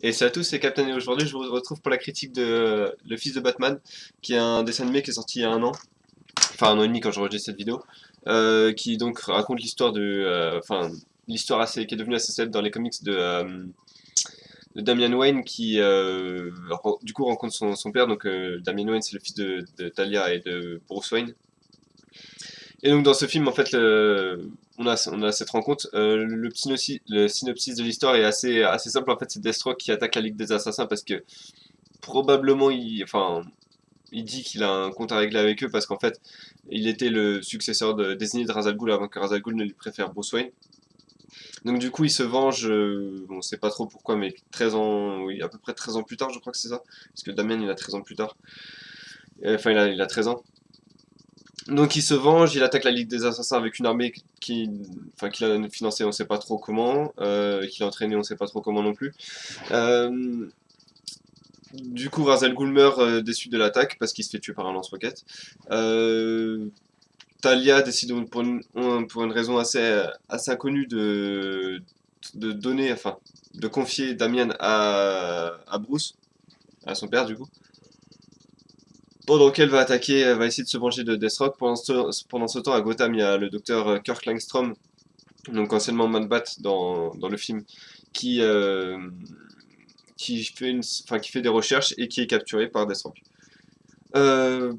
Et c'est à tous, c'est Captain et aujourd'hui je vous retrouve pour la critique de Le Fils de Batman, qui est un dessin animé qui est sorti il y a un an, enfin un an et demi quand j'enregistre cette vidéo, qui donc raconte l'histoire enfin l'histoire assez qui est devenue assez célèbre dans les comics de Damian Wayne qui du coup rencontre son père, donc Damian Wayne c'est le fils de Talia et de Bruce Wayne. Et donc dans ce film, en fait, on a cette rencontre. Le synopsis de l'histoire est assez simple. En fait, c'est Deathstroke qui attaque la Ligue des Assassins parce que probablement, il dit qu'il a un compte à régler avec eux parce qu'en fait, il était le successeur désigné de Ra's al Ghul avant que Ra's al Ghul ne lui préfère Bruce Wayne. Donc du coup, il se venge, on sait pas trop pourquoi, mais 13 ans, oui, à peu près 13 ans plus tard, je crois que c'est ça. Parce que Damien, il a 13 ans plus tard. Enfin, il a 13 ans. Donc il se venge, il attaque la Ligue des Assassins avec une armée qu'il a financée, on sait pas trop comment, qu'il a entraîné, on sait pas trop comment non plus. Euh, du coup, Ra's al Ghul meurt déçu de l'attaque parce qu'il se fait tuer par un lance-roquette. Euh, Talia décide donc pour une raison assez inconnue de donner, enfin, de confier Damian à Bruce, à son père du coup. Pendant qu'elle va attaquer, elle va essayer de se venger de Deathstroke. Pendant ce temps, à Gotham, il y a le docteur Kirk Langstrom, donc anciennement Man-Bat dans le film, qui, euh, qui fait des recherches et qui est capturé par Deathstroke. Euh,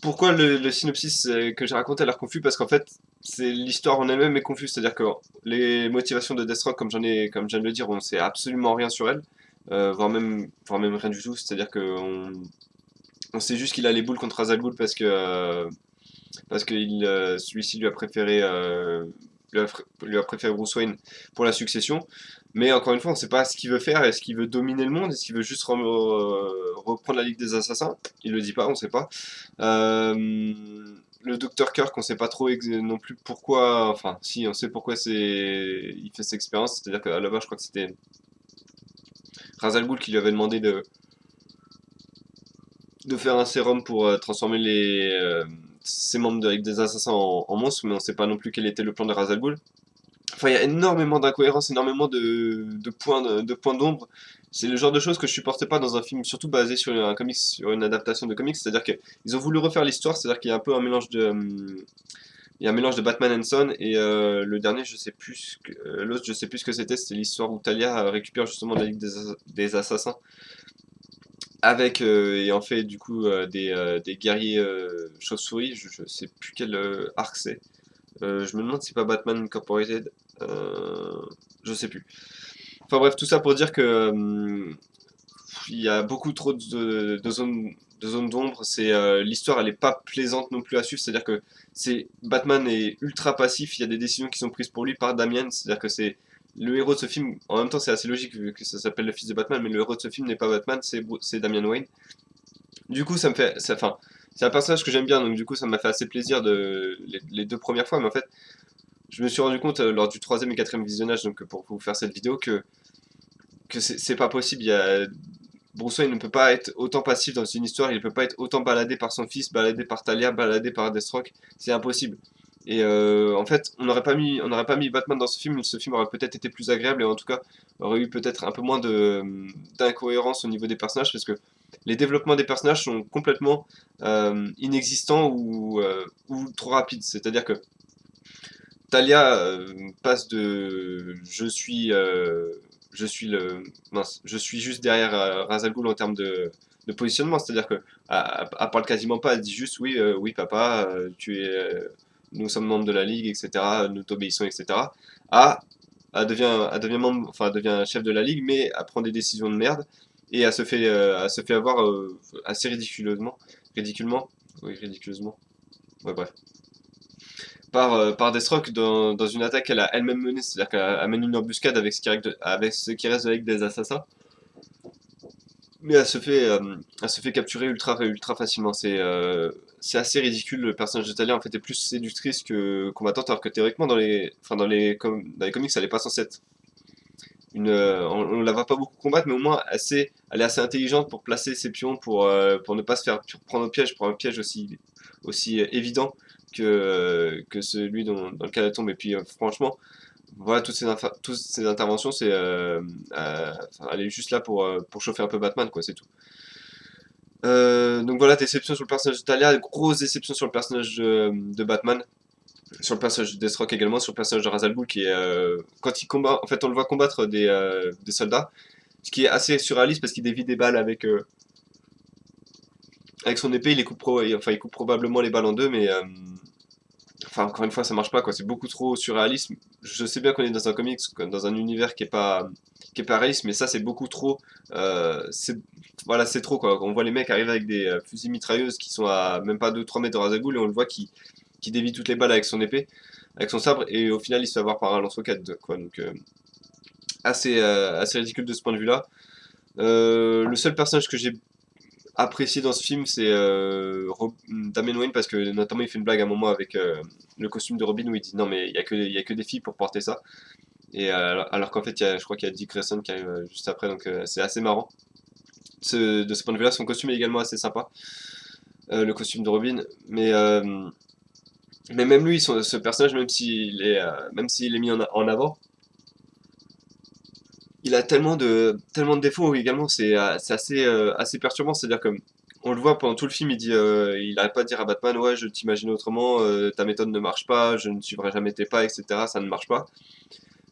Pourquoi le synopsis que j'ai raconté a l'air confus? Parce qu'en fait, c'est l'histoire en elle-même est confuse. C'est-à-dire que les motivations de Deathstroke, comme je viens de le dire, on sait absolument rien sur elle, voire même rien du tout. C'est-à-dire on sait juste qu'il a les boules contre Azal Ghul parce que celui-ci lui a préféré Bruce Wayne pour la succession. Mais encore une fois, on ne sait pas ce qu'il veut faire. Est-ce qu'il veut dominer le monde? Est-ce qu'il veut juste reprendre la Ligue des Assassins? Il le dit pas, on ne sait pas. Le docteur Kirk, on ne sait pas trop non plus pourquoi. Enfin, si, on sait pourquoi il fait cette expérience. C'est-à-dire qu'à la base, je crois que c'était Ra's al Ghul qui lui avait demandé de faire un sérum pour transformer ses membres de la Ligue des Assassins en monstres, mais on ne sait pas non plus quel était le plan de Ra's al Ghul. Enfin, il y a énormément d'incohérences, énormément de points d'ombre. C'est le genre de choses que je supportais pas dans un film, surtout basé sur un comics, sur une adaptation de comics. C'est-à-dire qu'ils ont voulu refaire l'histoire, c'est-à-dire qu'il y a un peu un mélange il y a un mélange de Batman and Son et le dernier, je sais plus, l'autre, je sais plus ce que c'était. C'était l'histoire où Talia récupère justement la Ligue des Assassins avec et en fait du coup des guerriers chauves-souris. Je sais plus quel arc c'est. Je me demande si c'est pas Batman Incorporated. Euh, je sais plus. Enfin bref, tout ça pour dire que il y a beaucoup trop de zones d'ombre. L'histoire, elle est pas plaisante non plus à suivre. C'est-à-dire que Batman est ultra passif. Il y a des décisions qui sont prises pour lui par Damian. C'est-à-dire que c'est le héros de ce film. En même temps, c'est assez logique vu que ça s'appelle le fils de Batman, mais le héros de ce film n'est pas Batman, c'est Damian Wayne. Du coup, enfin, c'est un personnage que j'aime bien, donc du coup, ça m'a fait assez plaisir les deux premières fois. Mais en fait, je me suis rendu compte lors du troisième et quatrième visionnage, donc pour vous faire cette vidéo, que c'est pas possible. Bruce Wayne ne peut pas être autant passif dans une histoire, il ne peut pas être autant baladé par son fils, baladé par Talia, baladé par Deathstroke, c'est impossible. Et en fait, on n'aurait pas mis Batman dans ce film aurait peut-être été plus agréable et en tout cas aurait eu peut-être un peu moins d'incohérence au niveau des personnages parce que les développements des personnages sont complètement inexistants ou trop rapides. C'est-à-dire que Talia passe de je suis je suis juste derrière Ra's al Ghul en termes de positionnement, c'est-à-dire que elle parle quasiment pas, elle dit juste oui oui papa, nous sommes membres de la ligue, etc. Nous t'obéissons, etc. À elle devient membre, enfin elle devient chef de la ligue, mais elle prend des décisions de merde et elle se fait avoir assez ridiculement, oui ridiculeusement, ouais bref par Deathstroke dans une attaque qu'elle a elle-même menée, c'est-à-dire qu'elle mène une embuscade avec ce qui reste de la Ligue des Assassins, mais elle se fait capturer ultra facilement. C'est assez ridicule, le personnage de Talia en fait est plus séductrice que combattante, alors que théoriquement dans les comics elle est pas censée être on la voit pas beaucoup combattre, mais au moins elle est assez intelligente pour placer ses pions pour ne pas se faire prendre au piège, pour un piège aussi évident que celui dans lequel elle tombe. Et puis franchement, voilà, toutes ces interventions, enfin, elle est juste là pour chauffer un peu Batman, quoi, c'est tout. Donc voilà, déception sur le personnage de Talia, grosse déception sur le personnage de Batman, sur le personnage de Deathstroke également, sur le personnage de Ra's al Ghul qui est, quand il combat, en fait, on le voit combattre des soldats, ce qui est assez surréaliste parce qu'il dévie des balles avec son épée, il coupe probablement les balles en deux, mais enfin, encore une fois, ça marche pas, quoi. C'est beaucoup trop surréaliste. Je sais bien qu'on est dans un comics, dans un univers qui est pas réaliste, mais ça, c'est beaucoup trop. Voilà, c'est trop, quoi. On voit les mecs arriver avec des fusils mitrailleuses qui sont à même pas 2-3 mètres de Ra's al Ghul, et on le voit qui dévie toutes les balles avec son épée, avec son sabre, et au final, il se fait avoir par un lance-roquette, quoi. Donc, assez ridicule de ce point de vue-là. Le seul personnage que j'ai apprécié dans ce film, c'est Damian Wayne, parce que notamment il fait une blague à un moment avec le costume de Robin où il dit non mais il y a que des filles pour porter ça. Et alors qu'en fait je crois qu'il y a Dick Grayson qui arrive juste après, donc c'est assez marrant. De ce point de vue-là, son costume est également assez sympa, le costume de Robin. Mais même lui, ce personnage, même s'il est mis en avant, il a tellement de défauts également, c'est assez perturbant. C'est-à-dire que on le voit pendant tout le film, il arrête pas de dire à Batman, ouais, je t'imagine autrement, ta méthode ne marche pas, je ne suivrai jamais tes pas, etc. Ça ne marche pas.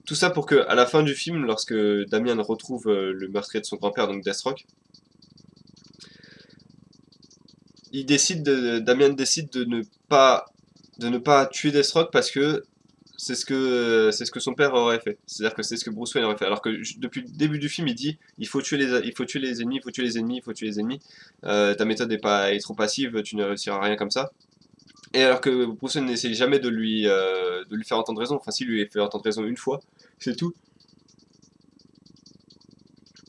Tout ça pour que, à la fin du film, lorsque Damian retrouve le meurtrier de son grand-père, donc Deathstroke, Damian décide de ne pas tuer Deathstroke parce que c'est ce que son père aurait fait. C'est-à-dire que c'est ce que Bruce Wayne aurait fait. Alors que depuis le début du film, il dit il faut tuer les ennemis, il faut tuer les ennemis, il faut tuer les ennemis. Ta méthode est trop passive, tu ne réussiras à rien comme ça. Et alors que Bruce Wayne n'essaye jamais de lui faire entendre raison. Enfin, s'il lui fait entendre raison une fois, c'est tout.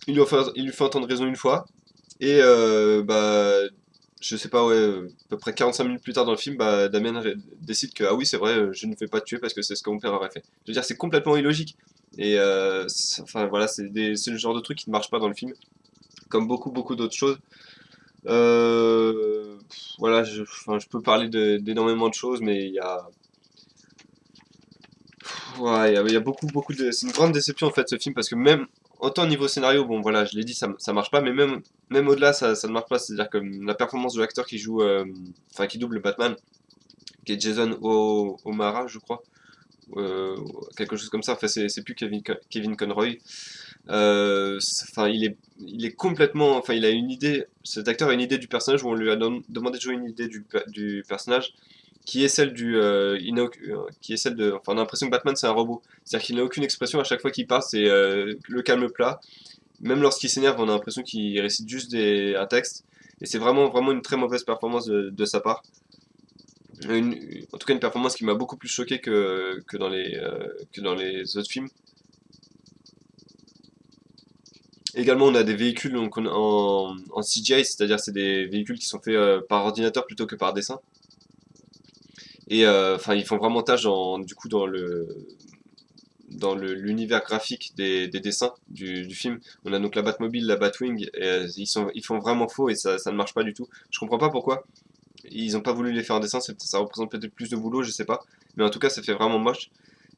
Il lui fait entendre raison une fois. Et bah, je sais pas, ouais, à peu près 45 minutes plus tard dans le film, bah, décide que, ah oui, c'est vrai, je ne vais pas te tuer parce que c'est ce que mon père aurait fait. Je veux dire, c'est complètement illogique. Et enfin voilà, c'est le genre de truc qui ne marche pas dans le film, comme beaucoup, beaucoup d'autres choses. Voilà, enfin, je peux parler d'énormément de choses, mais ouais, il y a beaucoup, beaucoup de. C'est une grande déception en fait ce film parce que même autant niveau scénario, bon voilà, je l'ai dit, ça marche pas, mais même au-delà, ça ne marche pas. C'est-à-dire que la performance de l'acteur qui joue, enfin qui double Batman, qui est Jason O'Mara, je crois, euh, quelque chose comme ça. Enfin, c'est plus Kevin Conroy. Enfin, il est complètement. Enfin, il a une idée. Cet acteur a une idée du personnage où on lui a demandé de jouer une idée du personnage qui est celle qui est celle de. Enfin, on a l'impression que Batman c'est un robot. C'est-à-dire qu'il n'a aucune expression à chaque fois qu'il parle, c'est le calme plat. Même lorsqu'il s'énerve, on a l'impression qu'il récite juste un texte. Et c'est vraiment, vraiment une très mauvaise performance de sa part. En tout cas, une performance qui m'a beaucoup plus choqué que dans les autres films. Également, on a des véhicules donc, en CGI, c'est-à-dire c'est des véhicules qui sont faits par ordinateur plutôt que par dessin. Et enfin, ils font vraiment tâche du coup dans l'univers graphique des dessins du film. On a donc la Batmobile, la Batwing, et ils font vraiment faux et ça ne marche pas du tout. Je comprends pas pourquoi. Ils ont pas voulu les faire en dessin, ça représente peut-être plus de boulot, je sais pas. Mais en tout cas, ça fait vraiment moche.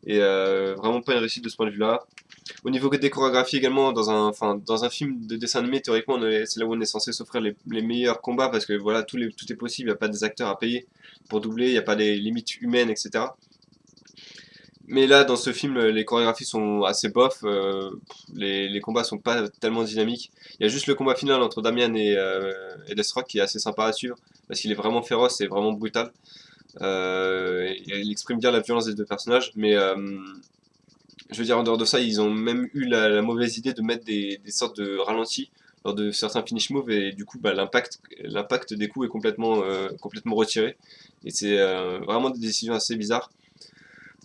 Et vraiment pas une réussite de ce point de vue-là. Au niveau des chorégraphies également, enfin, dans un film de dessin animé, théoriquement, c'est là où on est censé s'offrir les meilleurs combats parce que voilà, tout est possible, il n'y a pas des acteurs à payer pour doubler, il n'y a pas des limites humaines, etc. Mais là, dans ce film, les chorégraphies sont assez bof, les combats sont pas tellement dynamiques. Il y a juste le combat final entre Damian et Deathstroke qui est assez sympa à suivre parce qu'il est vraiment féroce et vraiment brutal. Et il exprime bien la violence des deux personnages, mais je veux dire, en dehors de ça, ils ont même eu la mauvaise idée de mettre des sortes de ralentis lors de certains finish moves et du coup, bah, l'impact des coups est complètement retiré. Et c'est vraiment des décisions assez bizarres.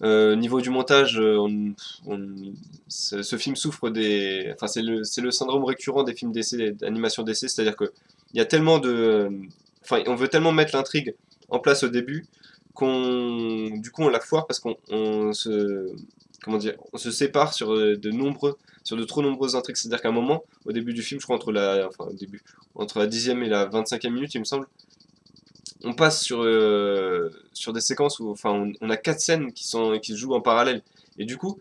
Niveau du montage, ce film souffre enfin, c'est le syndrome récurrent des films d'essai, d'animation d'essai, c'est-à-dire que il y a tellement enfin, on veut tellement mettre l'intrigue en place au début du coup, on la foire parce comment dire, on se sépare sur de trop nombreuses intrigues. C'est-à-dire qu'à un moment, au début du film, je crois enfin, entre la 10e et la 25e minute, il me semble, on passe sur des séquences où enfin, on a quatre scènes qui se jouent en parallèle. Et du coup,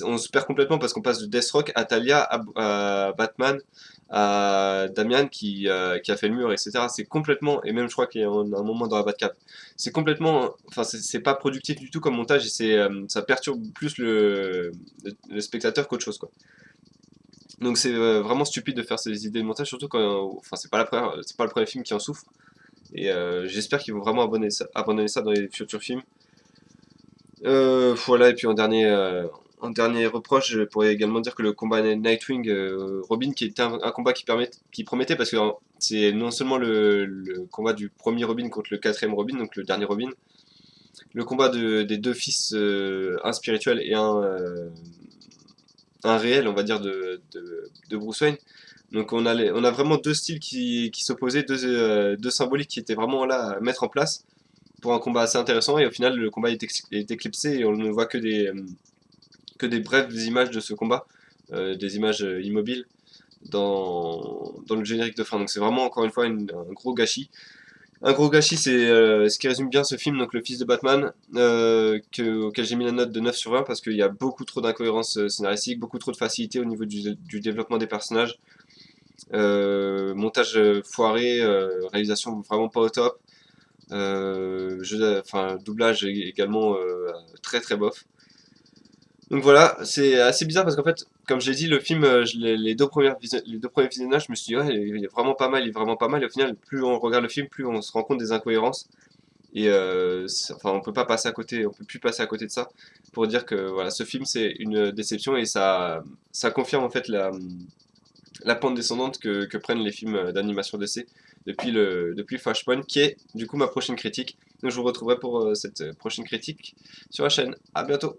On se perd complètement parce qu'on passe de Deathstroke à Talia, à Batman, à Damian qui a fait le mur, etc. C'est complètement, et même je crois qu'il y a un moment dans la Batcave, c'est complètement, enfin c'est pas productif du tout comme montage et ça perturbe plus le spectateur qu'autre chose quoi. Donc c'est vraiment stupide de faire ces idées de montage, surtout quand, enfin c'est pas le premier film qui en souffre. Et j'espère qu'ils vont vraiment abandonner ça dans les futurs films. Voilà, et puis en dernier reproche, je pourrais également dire que le combat Nightwing Robin, qui était un combat qui promettait, parce que c'est non seulement le combat du premier Robin contre le quatrième Robin, donc le dernier Robin, le combat des deux fils, un spirituel et un réel, on va dire, de Bruce Wayne. Donc on a vraiment deux styles qui s'opposaient, deux symboliques qui étaient vraiment là à mettre en place pour un combat assez intéressant et au final le combat est éclipsé et on ne voit que des brèves images de ce combat, des images immobiles dans le générique de fin. Donc c'est vraiment encore une fois un gros gâchis. Un gros gâchis, c'est ce qui résume bien ce film, donc Le Fils de Batman, auquel j'ai mis la note de 9 sur 20 parce qu'il y a beaucoup trop d'incohérences scénaristiques, beaucoup trop de facilité au niveau du développement des personnages, montage foiré, réalisation vraiment pas au top, enfin, doublage également très très bof. Donc voilà, c'est assez bizarre parce qu'en fait, comme j'ai dit, le film, les deux premiers visionnages, je me suis dit, ouais, il est vraiment pas mal, il est vraiment pas mal. Et au final, plus on regarde le film, plus on se rend compte des incohérences. Et enfin, on peut pas passer à côté, on peut plus passer à côté de ça pour dire que voilà, ce film c'est une déception et ça confirme en fait la pente descendante que prennent les films d'animation DC depuis Flashpoint, qui est du coup ma prochaine critique. Donc je vous retrouverai pour cette prochaine critique sur la chaîne. À bientôt!